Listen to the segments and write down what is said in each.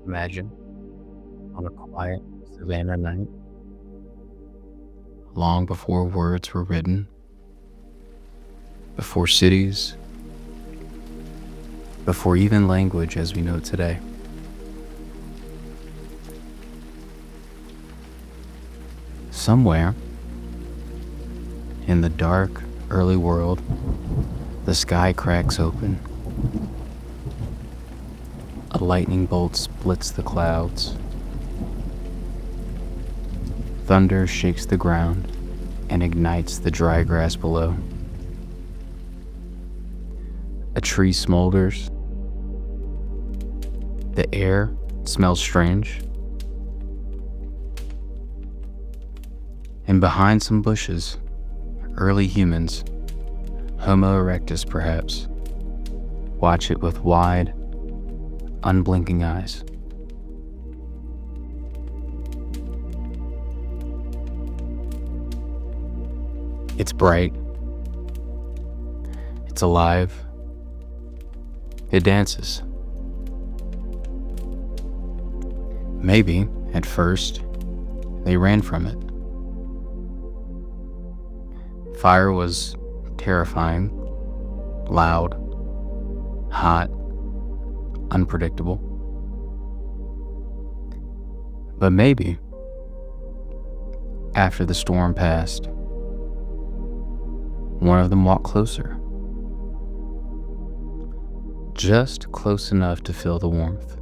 Imagine on a quiet savannah night, long before words were written, before cities, before even language as we know it today. Somewhere in the dark, early world, the sky cracks open. A lightning bolt splits the clouds. Thunder shakes the ground and ignites the dry grass below. A tree smolders. The air smells strange. And behind some bushes, early humans, Homo erectus perhaps, watch it with wide, unblinking eyes. It's bright. It's alive. It dances. Maybe, at first, they ran from it. Fire was terrifying, loud, hot, unpredictable. But maybe, after the storm passed, one of them walked closer. Just close enough to feel the warmth.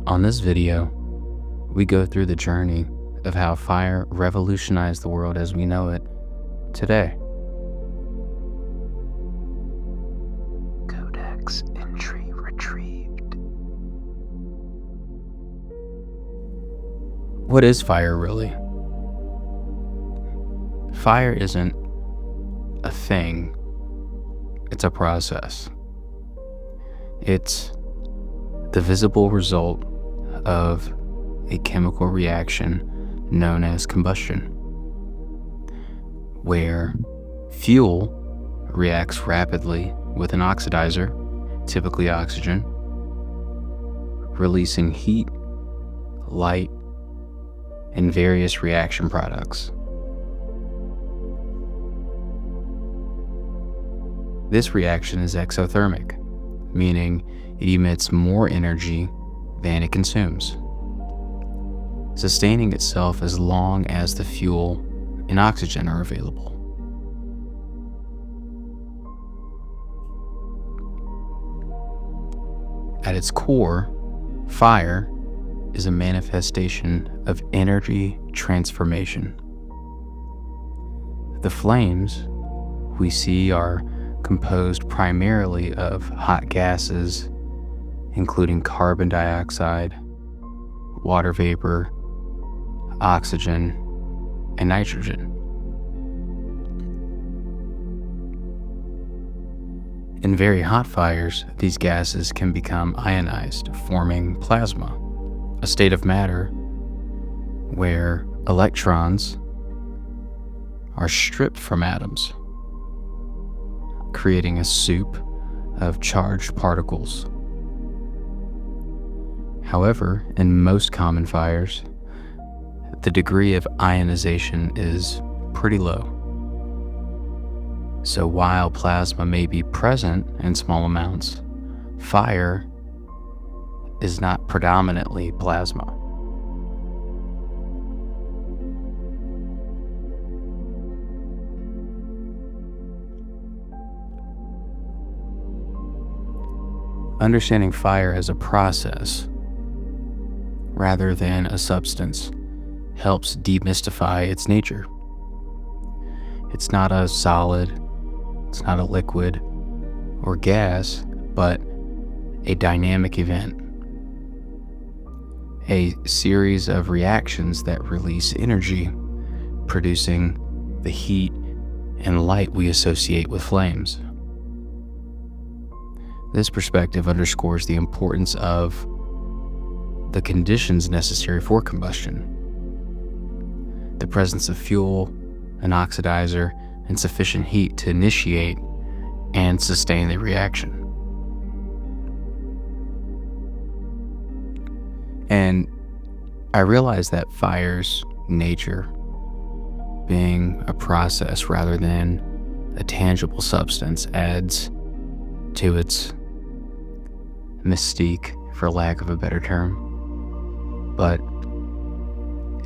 On this video, we go through the journey of how fire revolutionized the world as we know it today. Codex Entry retrieved. What is fire really? Fire isn't a thing, it's a process. It's the visible result of a chemical reaction known as combustion, where fuel reacts rapidly with an oxidizer, typically oxygen, releasing heat, light, and various reaction products. This reaction is exothermic, meaning it emits more energy than it consumes, sustaining itself as long as the fuel and oxygen are available. At its core, fire is a manifestation of energy transformation. The flames we see are composed primarily of hot gases, including carbon dioxide, water vapor, oxygen, and nitrogen. In very hot fires, these gases can become ionized, forming plasma, a state of matter where electrons are stripped from atoms, creating a soup of charged particles. However, in most common fires, the degree of ionization is pretty low. So while plasma may be present in small amounts, fire is not predominantly plasma. Understanding fire as a process rather than a substance helps demystify its nature. It's not a solid, it's not a liquid or gas, but a dynamic event. A series of reactions that release energy, producing the heat and light we associate with flames. This perspective underscores the importance of the conditions necessary for combustion. The presence of fuel, an oxidizer, and sufficient heat to initiate and sustain the reaction. And I realized that fire's nature, being a process rather than a tangible substance, adds to its mystique, for lack of a better term. But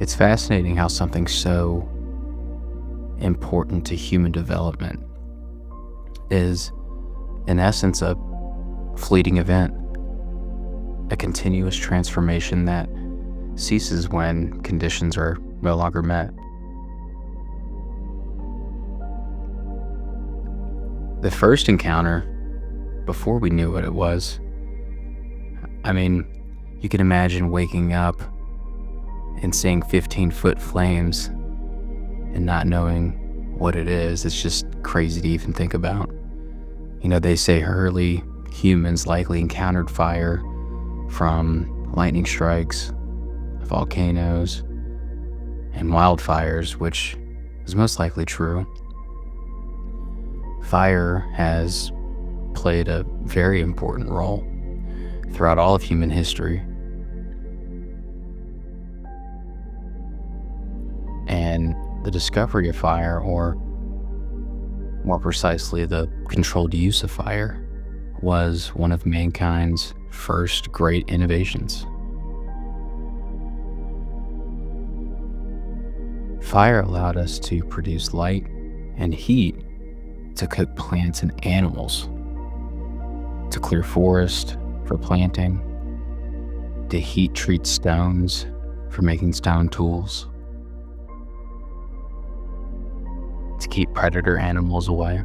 it's fascinating how something so important to human development is, in essence, a fleeting event, a continuous transformation that ceases when conditions are no longer met. The first encounter, before we knew what it was, I mean, you can imagine waking up and seeing 15-foot flames and not knowing what it is. It's just crazy to even think about. They say early humans likely encountered fire from lightning strikes, volcanoes, and wildfires, which is most likely true. Fire has played a very important role throughout all of human history. And the discovery of fire, or more precisely, the controlled use of fire, was one of mankind's first great innovations. Fire allowed us to produce light and heat to cook plants and animals, to clear forest for planting, to heat treat stones for making stone tools, to keep predator animals away,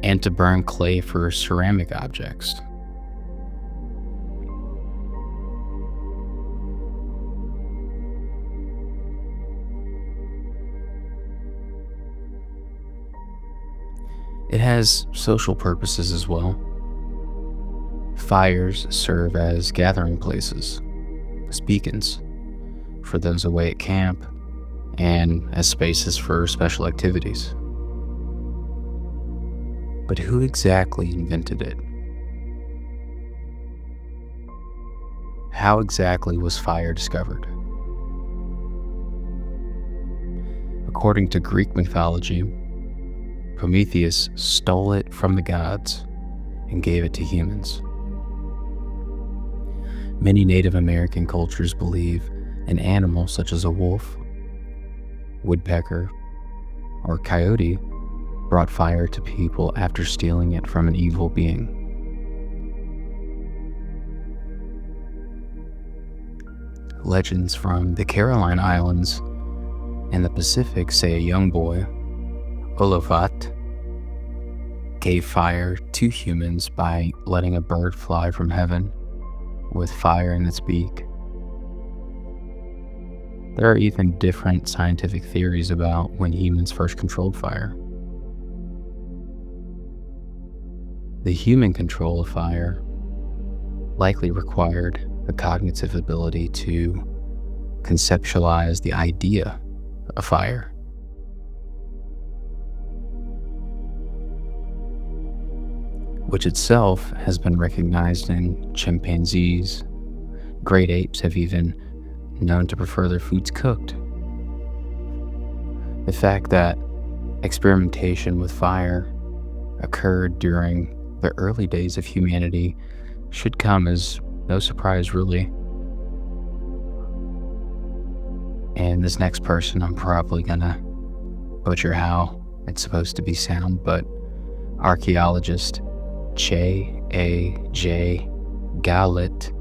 and to burn clay for ceramic objects. It has social purposes as well. Fires serve as gathering places, as beacons for those away at camp, and as spaces for special activities. But who exactly invented it? How exactly was fire discovered? According to Greek mythology, Prometheus stole it from the gods and gave it to humans. Many Native American cultures believe an animal such as a wolf, woodpecker, or coyote brought fire to people after stealing it from an evil being. Legends from the Caroline Islands and the Pacific say a young boy, Olovat, gave fire to humans by letting a bird fly from heaven with fire in its beak. There are even different scientific theories about when humans first controlled fire. The human control of fire likely required a cognitive ability to conceptualize the idea of fire. Which itself has been recognized in chimpanzees. Great apes have even known to prefer their foods cooked. The fact that experimentation with fire occurred during the early days of humanity should come as no surprise, really. And this next person, I'm probably gonna butcher how it's supposed to be sound, but archaeologist J. A. J. Galit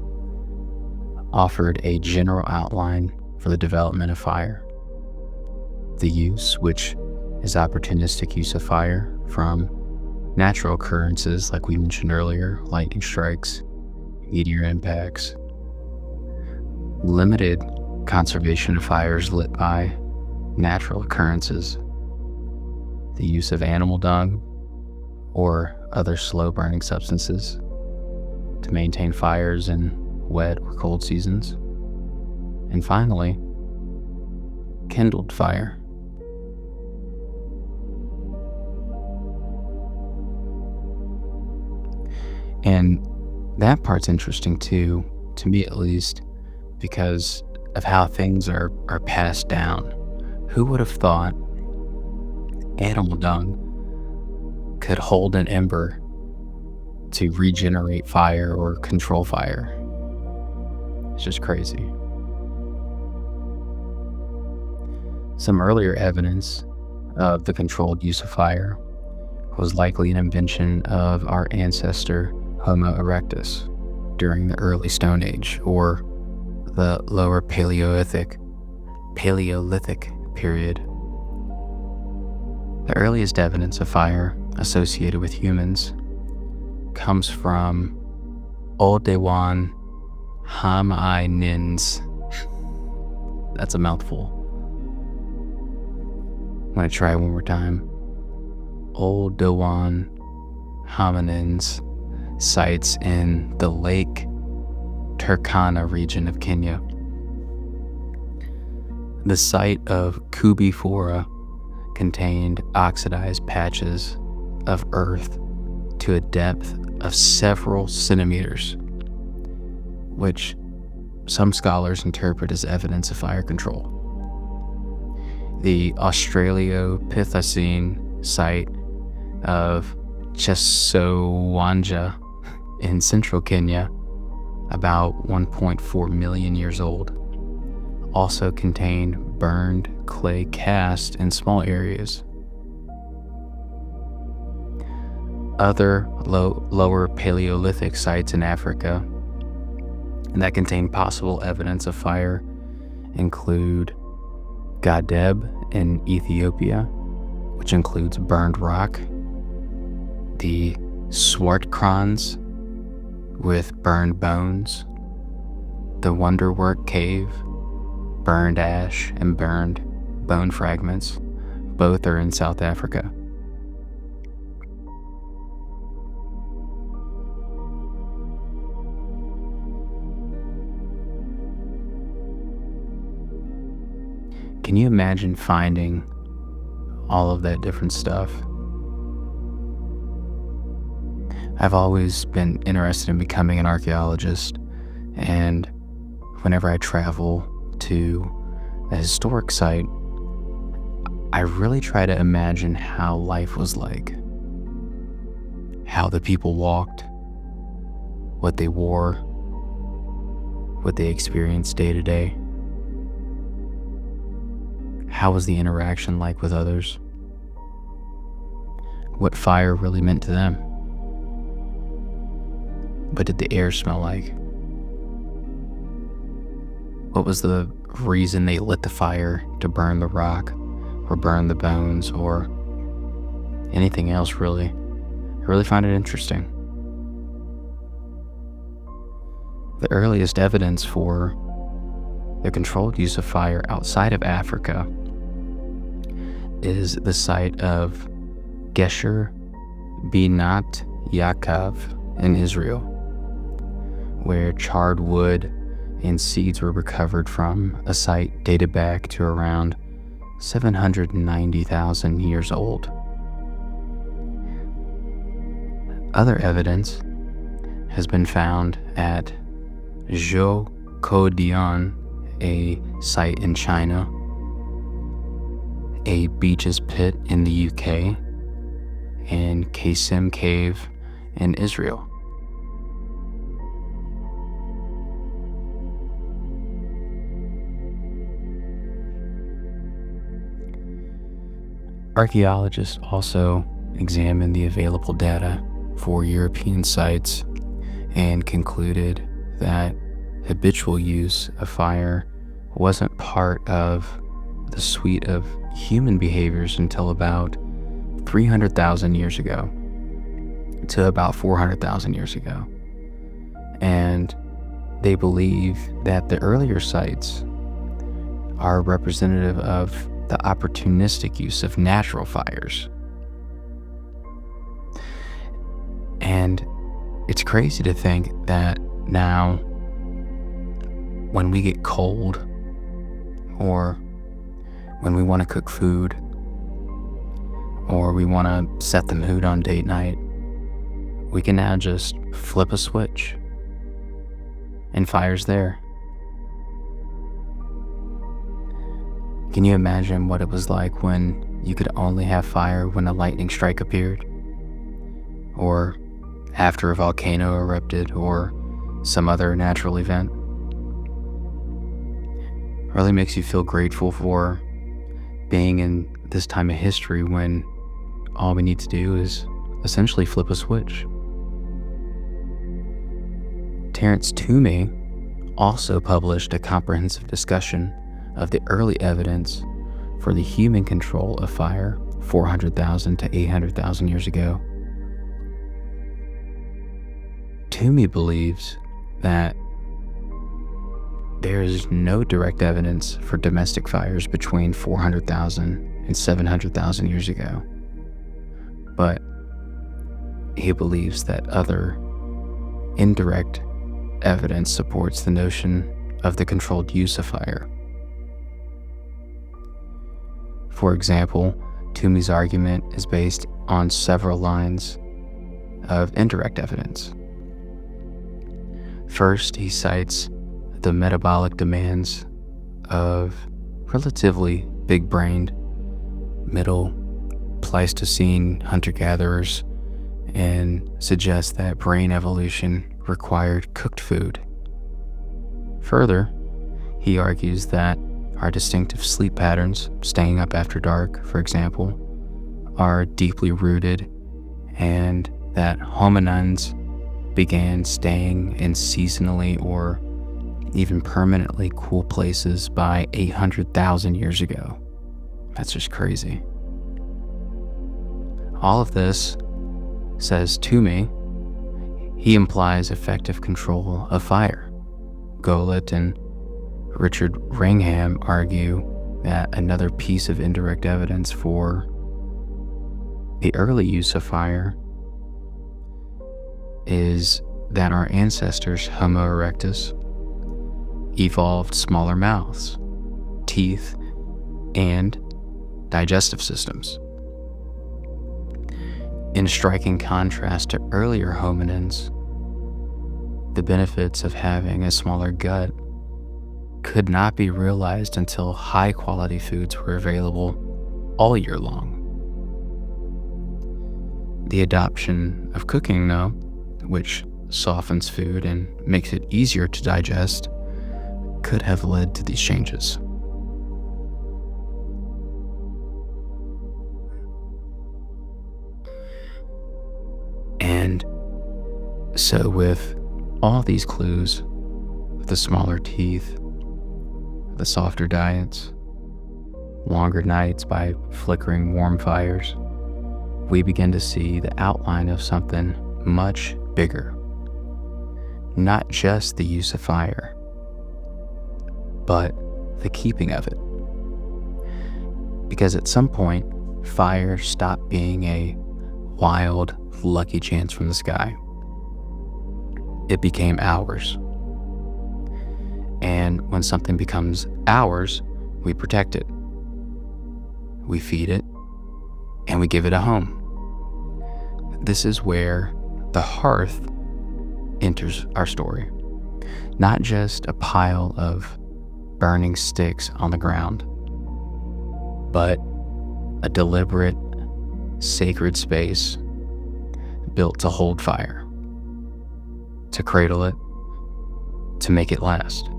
offered a general outline for the development of fire. The use, which is opportunistic use of fire from natural occurrences like we mentioned earlier, lightning strikes, meteor impacts. Limited conservation of fires lit by natural occurrences. The use of animal dung or other slow-burning substances to maintain fires in wet or cold seasons. And finally, kindled fire. And That part's interesting too, to me at least, because of how things are passed down. Who would have thought animal dung could hold an ember to regenerate fire or control fire? It's just crazy. Some earlier evidence of the controlled use of fire was likely an invention of our ancestor Homo erectus during the early Stone Age or the lower Paleolithic period. The earliest evidence of fire associated with humans comes from Oldewan hominins. That's a mouthful. I'm going to try it one more time. Oldewan hominins sites in the Lake Turkana region of Kenya. The site of Kubifora contained oxidized patches of earth to a depth of several centimeters, which some scholars interpret as evidence of fire control. The Australopithecine site of Chesowanja in central Kenya, about 1.4 million years old, also contained burned clay cast in small areas. Other lower Paleolithic sites in Africa that contain possible evidence of fire include Gadeb in Ethiopia, which includes burned rock, the Swartkrans with burned bones, the Wonderwork Cave, burned ash and burned bone fragments. Both are in South Africa. Can you imagine finding all of that different stuff? I've always been interested in becoming an archaeologist, and whenever I travel to a historic site, I really try to imagine how life was like, how the people walked, what they wore, what they experienced day to day. How was the interaction like with others? What fire really meant to them? What did the air smell like? What was the reason they lit the fire to burn the rock or burn the bones or anything else, really? I really find it interesting. The earliest evidence for the controlled use of fire outside of Africa is the site of Gesher Binat Yaakov in Israel, where charred wood and seeds were recovered from a site dated back to around 790,000 years old. Other evidence has been found at Zhoukoudian, a site in China, a Beaches Pit in the UK, and Qasim Cave in Israel. Archaeologists also examined the available data for European sites and concluded that habitual use of fire wasn't part of the suite of human behaviors until about 300,000 years ago to about 400,000 years ago. And they believe that the earlier sites are representative of the opportunistic use of natural fires. And it's crazy to think that now, when we get cold or when we want to cook food or we want to set the mood on date night, we can now just flip a switch and fire's there. Can you imagine what it was like when you could only have fire when a lightning strike appeared? Or after a volcano erupted, or some other natural event? It really makes you feel grateful for being in this time of history when all we need to do is essentially flip a switch. Terence Toomey also published a comprehensive discussion of the early evidence for the human control of fire 400,000 to 800,000 years ago. Toomey believes that there is no direct evidence for domestic fires between 400,000 and 700,000 years ago, but he believes that other indirect evidence supports the notion of the controlled use of fire. For example, Toomey's argument is based on several lines of indirect evidence. First, he cites the metabolic demands of relatively big-brained Middle Pleistocene hunter-gatherers and suggests that brain evolution required cooked food. Further, he argues that our distinctive sleep patterns, staying up after dark, for example, are deeply rooted, and that hominins began staying in seasonally or even permanently cool places by 800,000 years ago. That's just crazy. All of this, says Toomey, he implies effective control of fire. Golet and Richard Wrangham argue that another piece of indirect evidence for the early use of fire is that our ancestors, Homo erectus, evolved smaller mouths, teeth, and digestive systems. In striking contrast to earlier hominins, the benefits of having a smaller gut could not be realized until high-quality foods were available all year long. The adoption of cooking, though, which softens food and makes it easier to digest, could have led to these changes. And so with all these clues, the smaller teeth, the softer diets, longer nights by flickering warm fires, we begin to see the outline of something much bigger. Not just the use of fire, but the keeping of it. Because at some point, fire stopped being a wild, lucky chance from the sky. It became ours. And when something becomes ours, we protect it. We feed it, and we give it a home. This is where the hearth enters our story. Not just a pile of burning sticks on the ground, but a deliberate, sacred space built to hold fire, to cradle it, to make it last.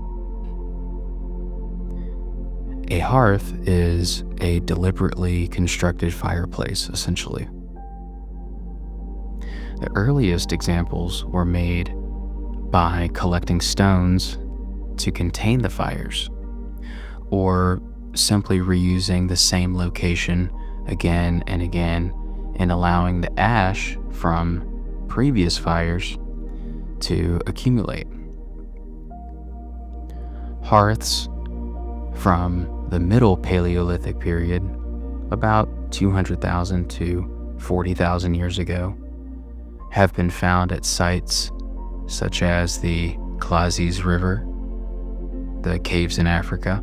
A hearth is a deliberately constructed fireplace, essentially. The earliest examples were made by collecting stones to contain the fires, or simply reusing the same location again and again and allowing the ash from previous fires to accumulate. Hearths from the Middle Paleolithic period, about 200,000 to 40,000 years ago, have been found at sites such as the Klazes River, the caves in Africa,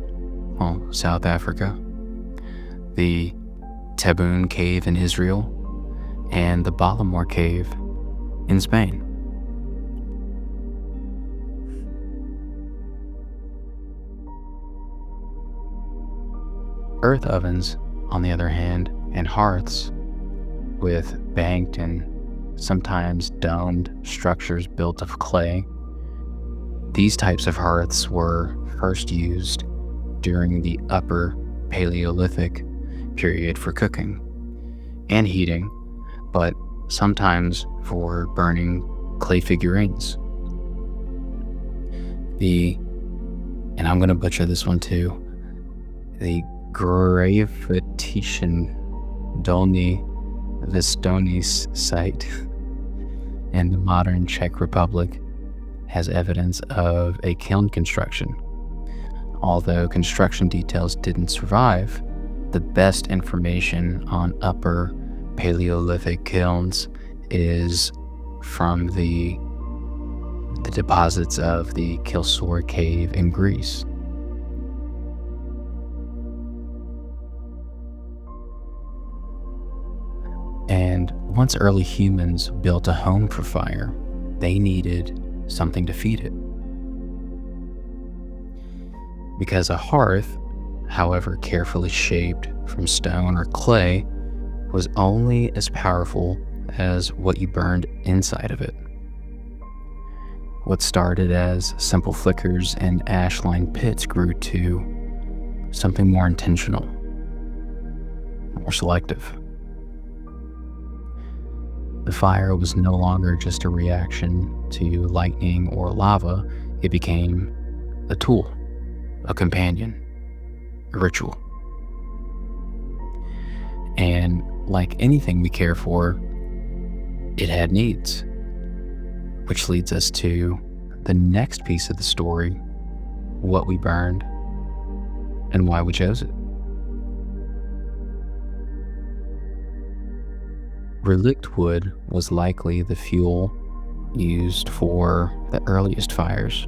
South Africa, the Tebboune Cave in Israel, and the Balamor Cave in Spain. Earth ovens, on the other hand, and hearths with banked and sometimes domed structures built of clay. These types of hearths were first used during the Upper Paleolithic period for cooking and heating, but sometimes for burning clay figurines. And I'm going to butcher this one too, the Gravitation Dolní Vistonis site in the modern Czech Republic has evidence of a kiln construction. Although construction details didn't survive, the best information on Upper Paleolithic kilns is from the deposits of the Kilsor cave in Greece. And once early humans built a home for fire, they needed something to feed it. Because a hearth, however carefully shaped from stone or clay, was only as powerful as what you burned inside of it. What started as simple flickers and ash-lined pits grew to something more intentional, more selective. The fire was no longer just a reaction to lightning or lava. It became a tool, a companion, a ritual. And like anything we care for, it had needs, which leads us to the next piece of the story, what we burned and why we chose it. Relict wood was likely the fuel used for the earliest fires.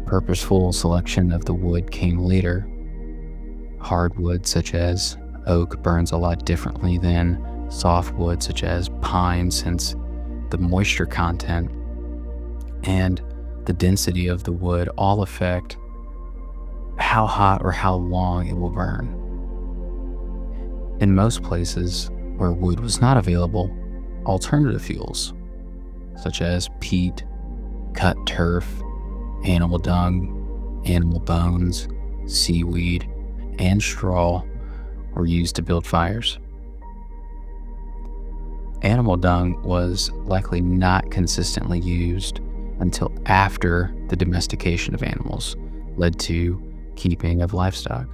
Purposeful selection of the wood came later. Hardwood such as oak burns a lot differently than softwood such as pine, since the moisture content and the density of the wood all affect how hot or how long it will burn. In most places where wood was not available, alternative fuels such as peat, cut turf, animal dung, animal bones, seaweed, and straw were used to build fires. Animal dung was likely not consistently used until after the domestication of animals led to keeping of livestock,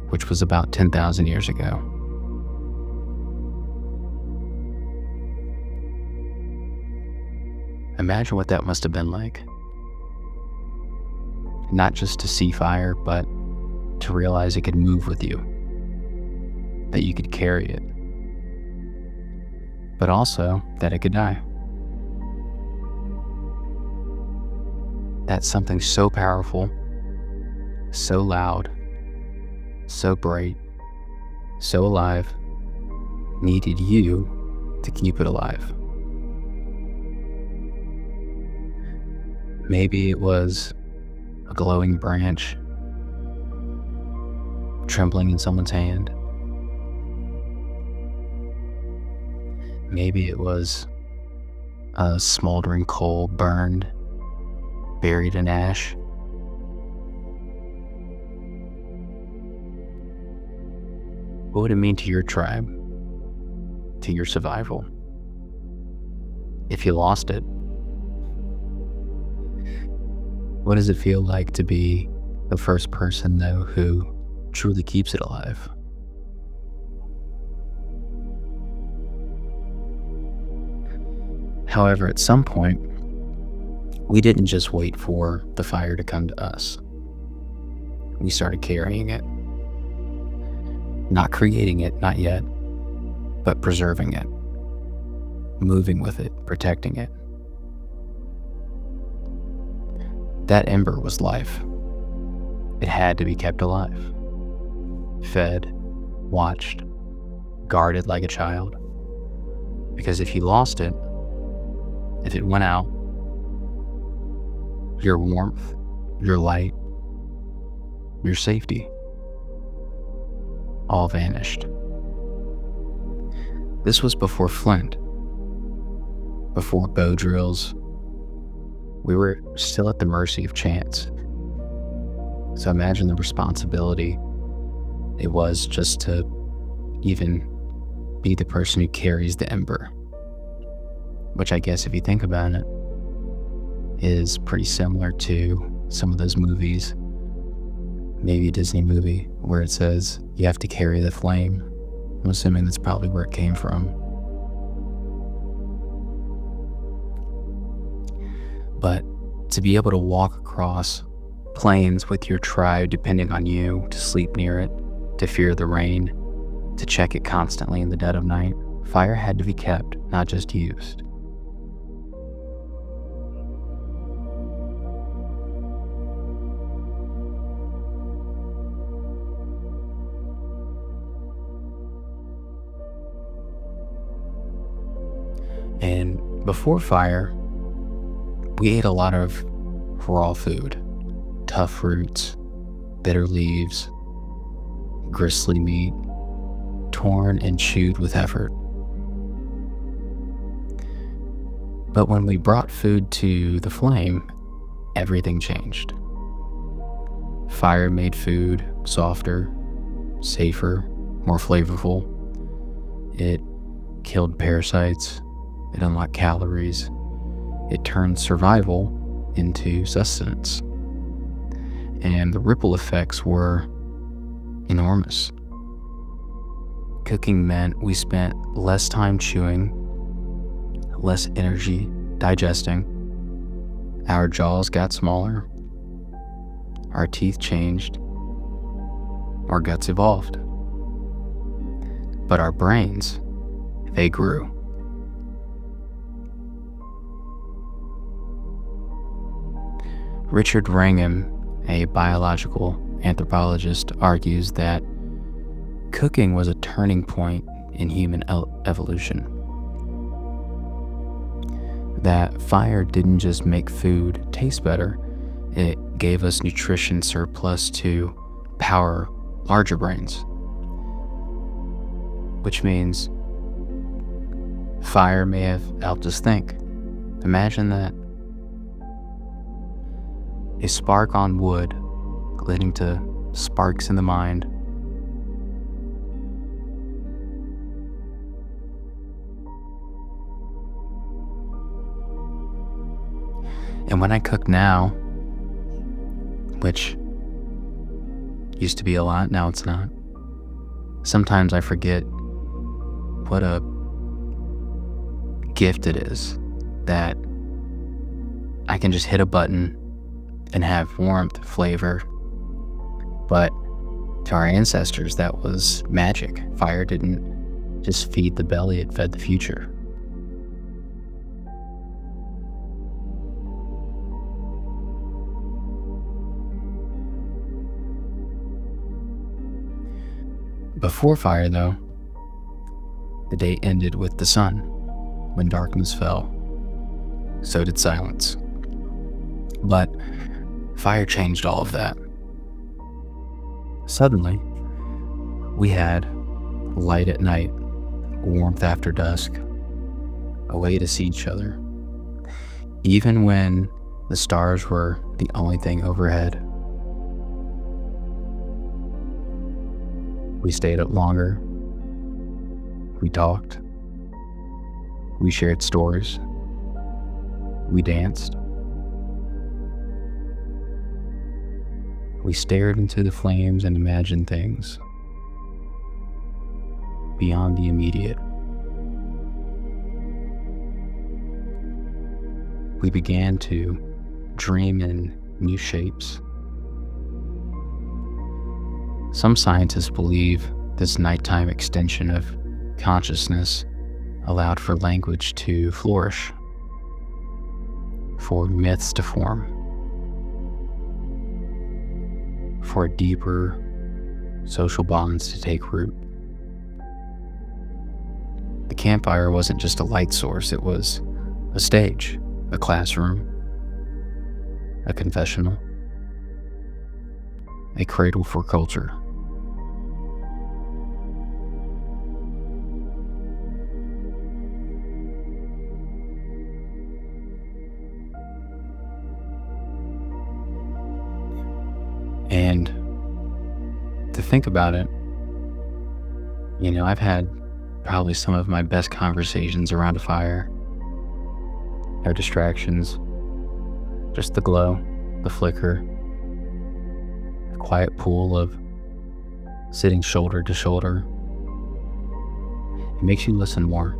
which was about 10,000 years ago. Imagine what that must have been like. Not just to see fire, but to realize it could move with you, that you could carry it, but also that it could die. That's something so powerful, so loud, so bright, so alive, needed you to keep it alive. Maybe it was a glowing branch trembling in someone's hand. Maybe it was a smoldering coal burned, buried in ash. What would it mean to your tribe, to your survival, if you lost it? What does it feel like to be the first person, though, who truly keeps it alive? However, at some point, we didn't just wait for the fire to come to us. We started carrying it. Not creating it, not yet, but preserving it, moving with it, protecting it. That ember was life. It had to be kept alive, fed, watched, guarded like a child. Because if you lost it, if it went out, your warmth, your light, your safety, all vanished. This was before Flint, before bow drills. We were still at the mercy of chance. So imagine the responsibility it was just to even be the person who carries the ember. Which I guess if you think about it, is pretty similar to some of those movies, maybe a Disney movie, where it says you have to carry the flame. I'm assuming that's probably where it came from. But to be able to walk across plains with your tribe depending on you, to sleep near it, to fear the rain, to check it constantly in the dead of night, fire had to be kept, not just used. And before fire, we ate a lot of raw food, tough fruits, bitter leaves, gristly meat, torn and chewed with effort. But when we brought food to the flame, everything changed. Fire made food softer, safer, more flavorful. It killed parasites. It unlocked calories. It turned survival into sustenance. And the ripple effects were enormous. Cooking meant we spent less time chewing, less energy digesting. Our jaws got smaller. Our teeth changed. Our guts evolved. But our brains, they grew. Richard Wrangham, a biological anthropologist, argues that cooking was a turning point in human evolution. That fire didn't just make food taste better, it gave us nutrition surplus to power larger brains. Which means fire may have helped us think. Imagine that. A spark on wood, leading to sparks in the mind. And when I cook now, which used to be a lot, now it's not, sometimes I forget what a gift it is that I can just hit a button and have warmth, flavor. But to our ancestors, that was magic. Fire didn't just feed the belly, it fed the future. Before fire, though, the day ended with the sun. When darkness fell, so did silence. But fire changed all of that. Suddenly, we had light at night, warmth after dusk, a way to see each other, even when the stars were the only thing overhead. We stayed up longer. We talked. We shared stories. We danced. We stared into the flames and imagined things beyond the immediate. We began to dream in new shapes. Some scientists believe this nighttime extension of consciousness allowed for language to flourish, for myths to form, for deeper social bonds to take root. The campfire wasn't just a light source, it was a stage, a classroom, a confessional, a cradle for culture. think about it, I've had probably some of my best conversations around a fire. No distractions, just the glow, the flicker, a quiet pool of sitting shoulder to shoulder. It makes you listen more,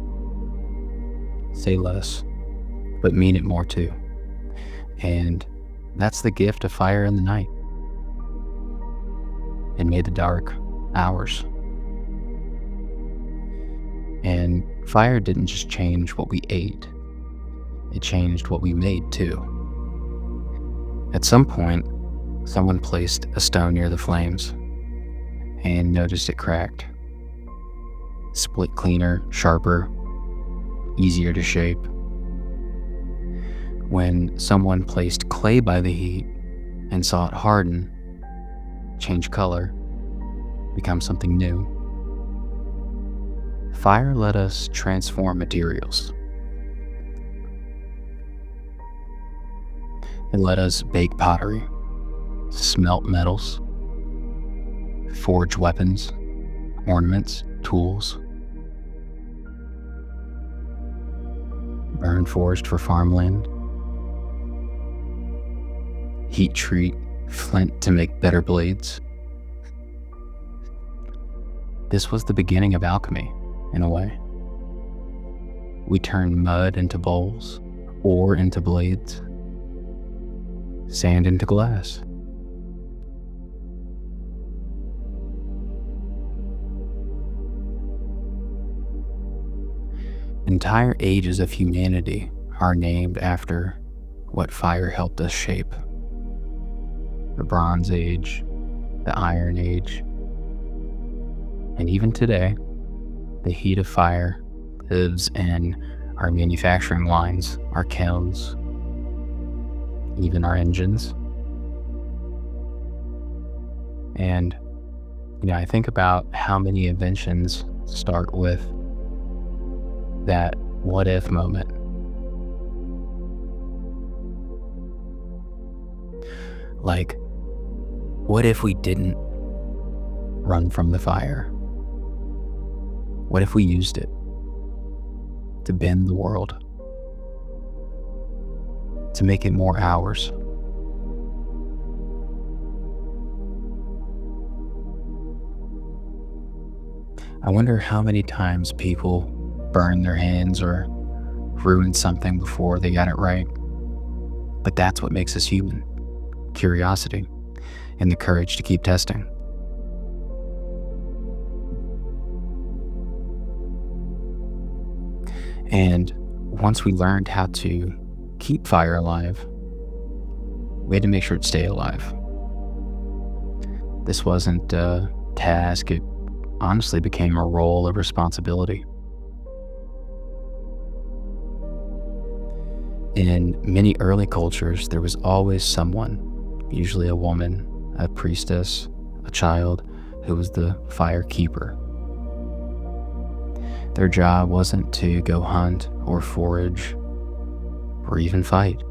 say less, but mean it more too. And that's the gift of fire in the night. It made the dark ours. And fire didn't just change what we ate, it changed what we made too. At some point, someone placed a stone near the flames and noticed it cracked. Split cleaner, sharper, easier to shape. When someone placed clay by the heat and saw it harden, change color, become something new. Fire let us transform materials. It let us bake pottery, smelt metals, forge weapons, ornaments, tools, burn forest for farmland, heat treat flint to make better blades. This was the beginning of alchemy, in a way. We turned mud into bowls, ore into blades, sand into glass. Entire ages of humanity are named after what fire helped us shape. The Bronze Age, the Iron Age, and even today, the heat of fire lives in our manufacturing lines, our kilns, even our engines. And, I think about how many inventions start with that what if moment. Like, what if we didn't run from the fire? What if we used it to bend the world, to make it more ours? I wonder how many times people burn their hands or ruin something before they got it right. But that's what makes us human: curiosity and the courage to keep testing. And once we learned how to keep fire alive, we had to make sure it stayed alive. This wasn't a task, it honestly became a role of responsibility. In many early cultures, there was always someone, usually a woman, a priestess, a child, who was the fire keeper. Their job wasn't to go hunt or forage or even fight.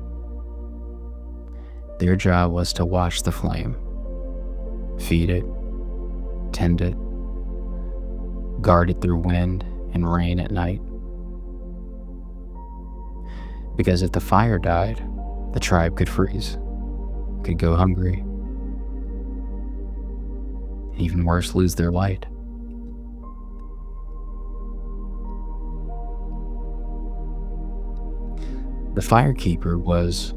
Their job was to watch the flame, feed it, tend it, guard it through wind and rain at night. Because if the fire died, the tribe could freeze, could go hungry, and even worse, lose their light. The firekeeper was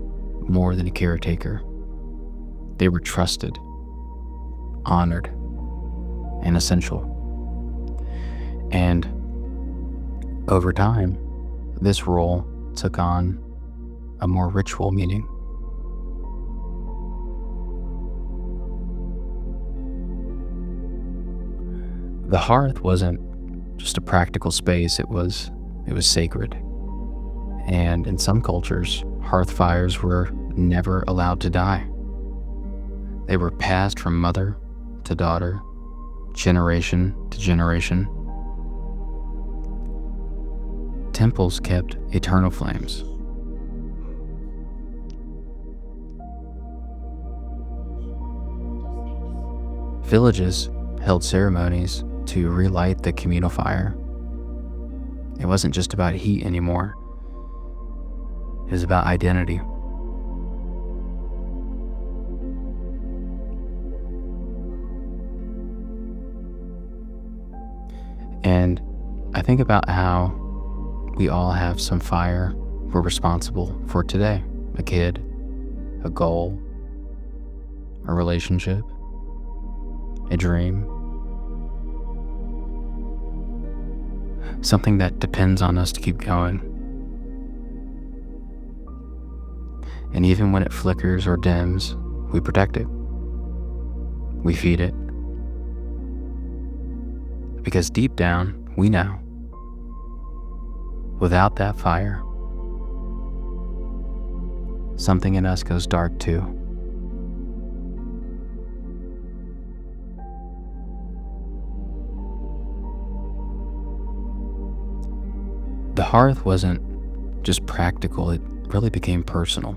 more than a caretaker. They were trusted, honored, and essential. And over time, this role took on a more ritual meaning. The hearth wasn't just a practical space, it was sacred. And in some cultures, hearth fires were never allowed to die. They were passed from mother to daughter, generation to generation. Temples kept eternal flames. Villages held ceremonies to relight the communal fire. It wasn't just about heat anymore. It was about identity. And I think about how we all have some fire we're responsible for today. A kid, a goal, a relationship, a dream. Something that depends on us to keep going. And even when it flickers or dims, we protect it. We feed it. Because deep down, we know, without that fire, something in us goes dark too. The hearth wasn't just practical, it really became personal,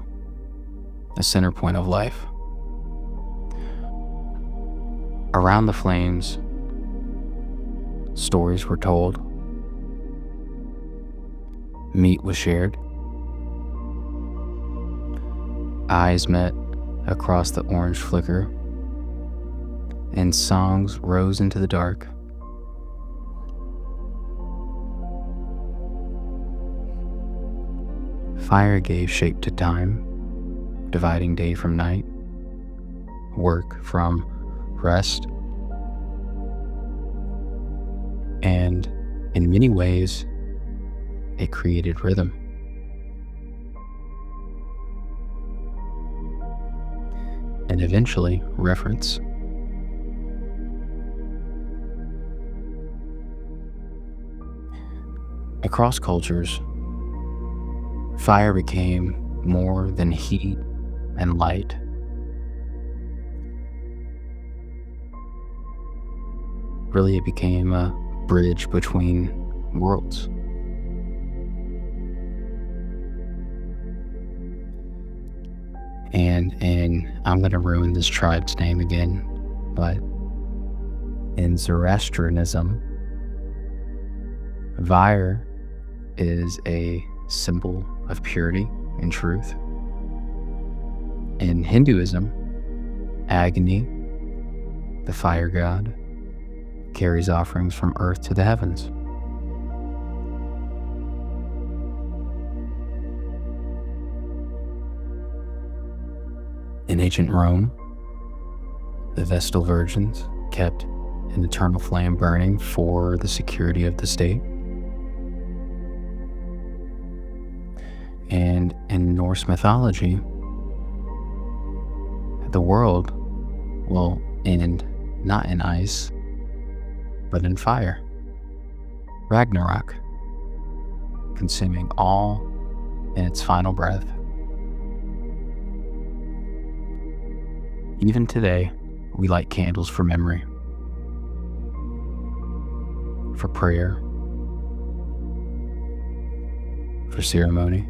a center point of life. Around the flames, stories were told, meat was shared, eyes met across the orange flicker, and songs rose into the dark. Fire gave shape to time, dividing day from night, work from rest, and in many ways, it created rhythm. And eventually, reference. Across cultures, fire became more than heat and light. Really, it became a bridge between worlds. And I'm going to ruin this tribe's name again, but in Zoroastrianism, fire is a symbol of purity and truth. In Hinduism, Agni, the fire god, carries offerings from earth to the heavens. In ancient Rome, the Vestal Virgins kept an eternal flame burning for the security of the state. And in Norse mythology, the world will end not in ice, but in fire. Ragnarok, consuming all in its final breath. Even today, we light candles for memory, for prayer, for ceremony.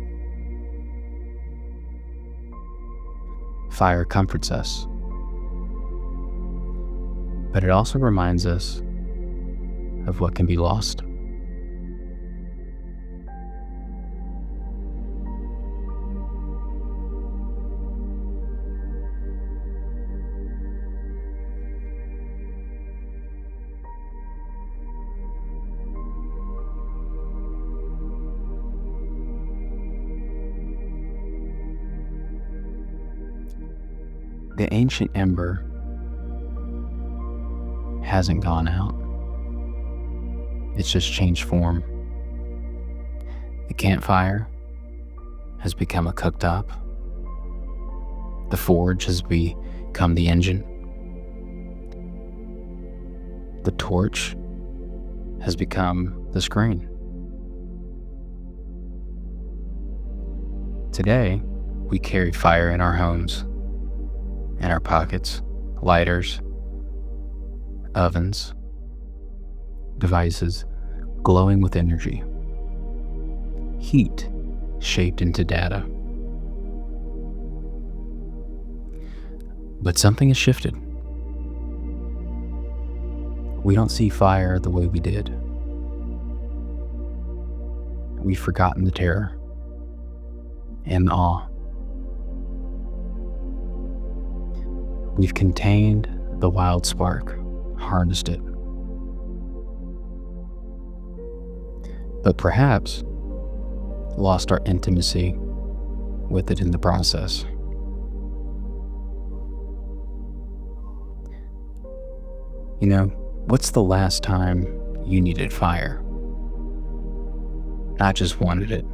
Fire comforts us, but it also reminds us of what can be lost. The ancient ember hasn't gone out. It's just changed form. The campfire has become a cooktop. The forge has become the engine. The torch has become the screen. Today, we carry fire in our homes, in our pockets, lighters, ovens, devices glowing with energy, heat shaped into data. But something has shifted. We don't see fire the way we did. We've forgotten the terror and the awe. We've contained the wild spark, harnessed it. But perhaps lost our intimacy with it in the process. You know, what's the last time you needed fire? Not just wanted it,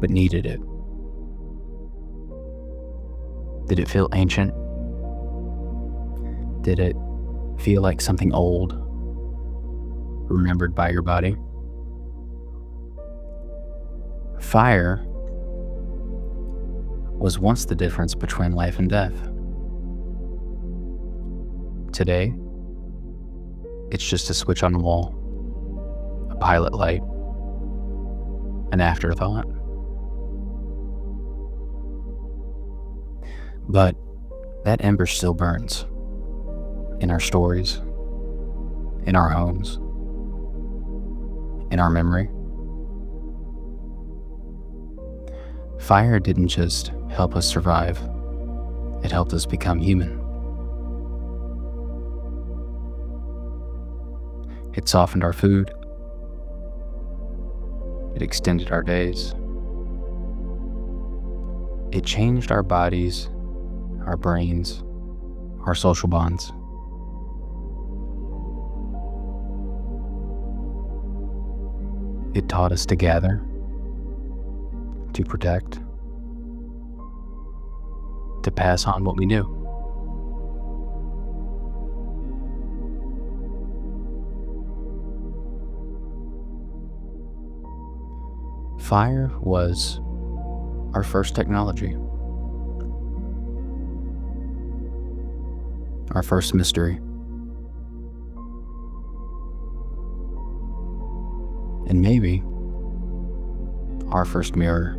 but needed it. Did it feel ancient? Did it feel like something old, remembered by your body? Fire was once the difference between life and death. Today, it's just a switch on the wall, a pilot light, an afterthought. But that ember still burns in our stories, in our homes, in our memory. Fire didn't just help us survive, it helped us become human. It softened our food. It extended our days. It changed our bodies, our brains, our social bonds. It taught us to gather, to protect, to pass on what we knew. Fire was our first technology, our first mystery, and maybe our first mirror.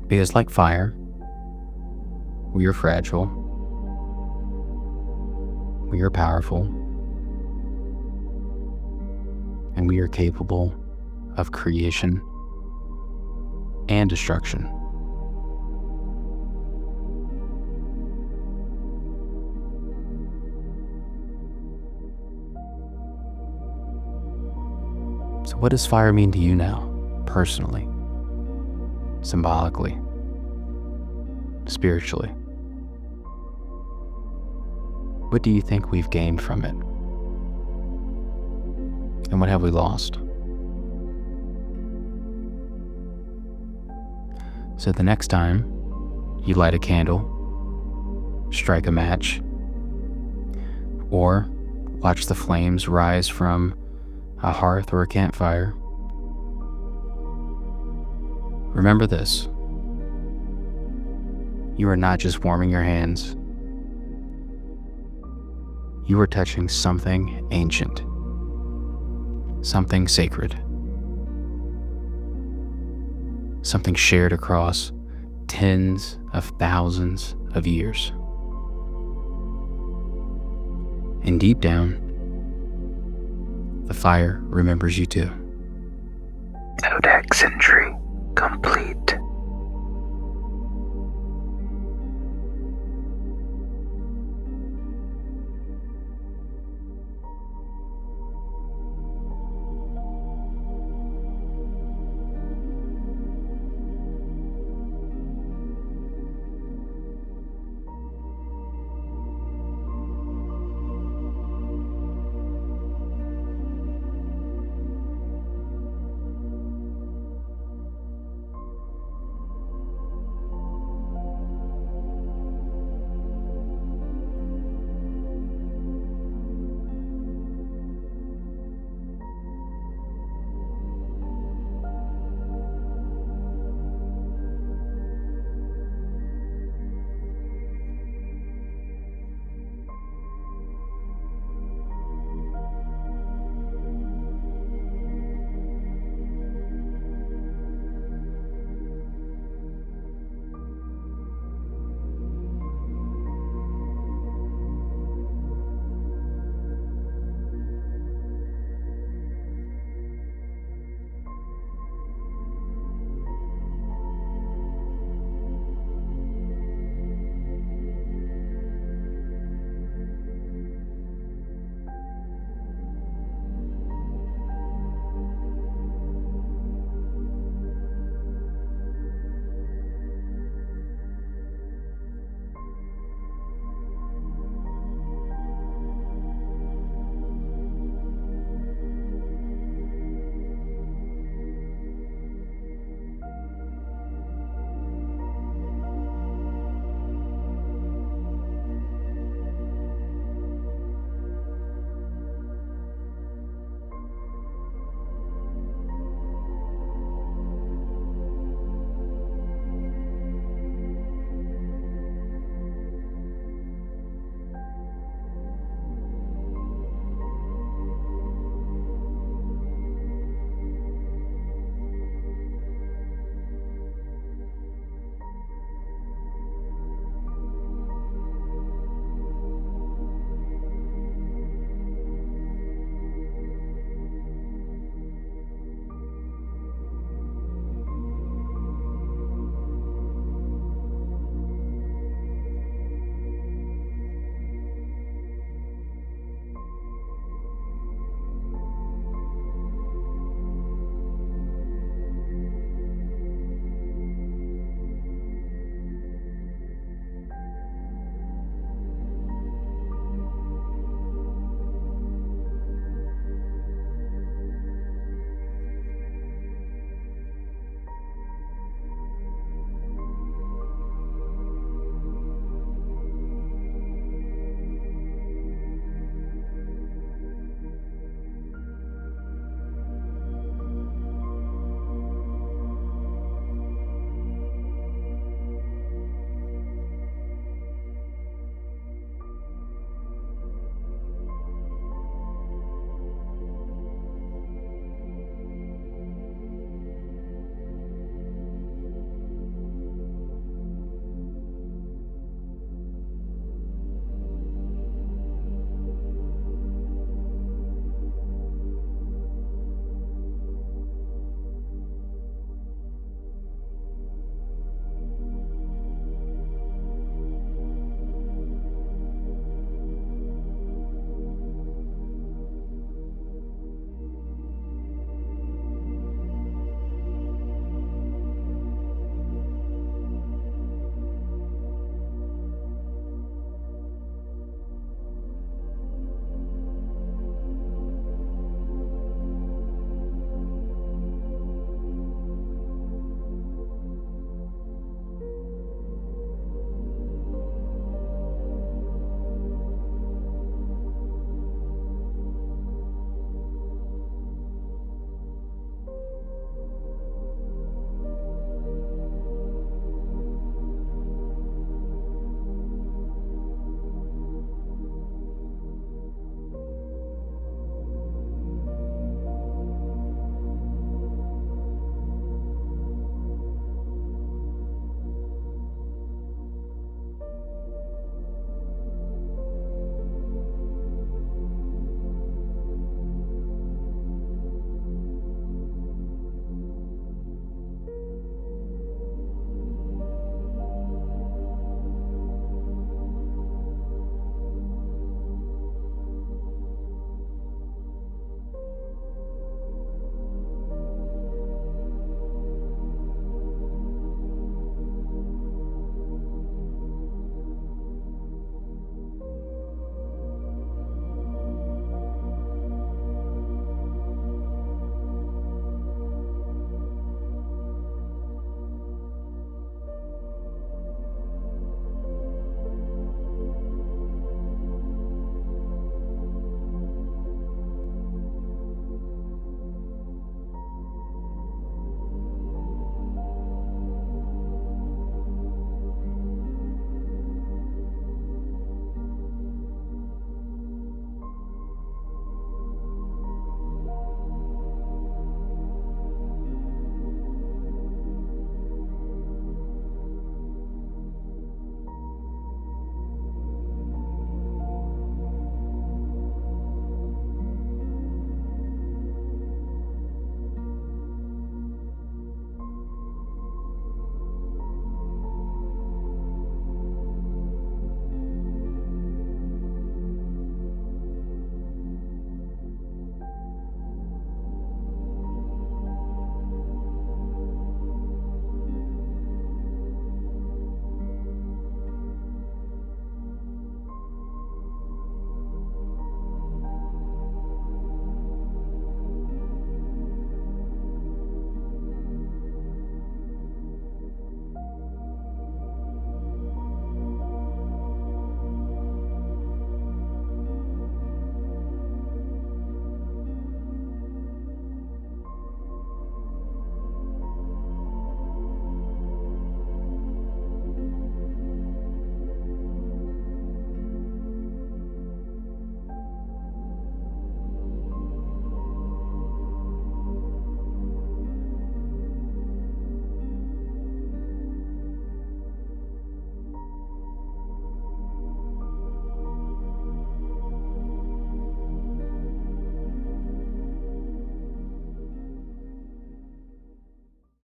Because like fire, we are fragile, we are powerful, and we are capable of creation and destruction. So what does fire mean to you now, personally, symbolically, spiritually? What do you think we've gained from it? And what have we lost? So the next time you light a candle, strike a match, or watch the flames rise from a hearth or a campfire, remember this: you are not just warming your hands, you are touching something ancient, something sacred, something shared across tens of thousands of years. And deep down, the fire remembers you too. Codex Entry complete.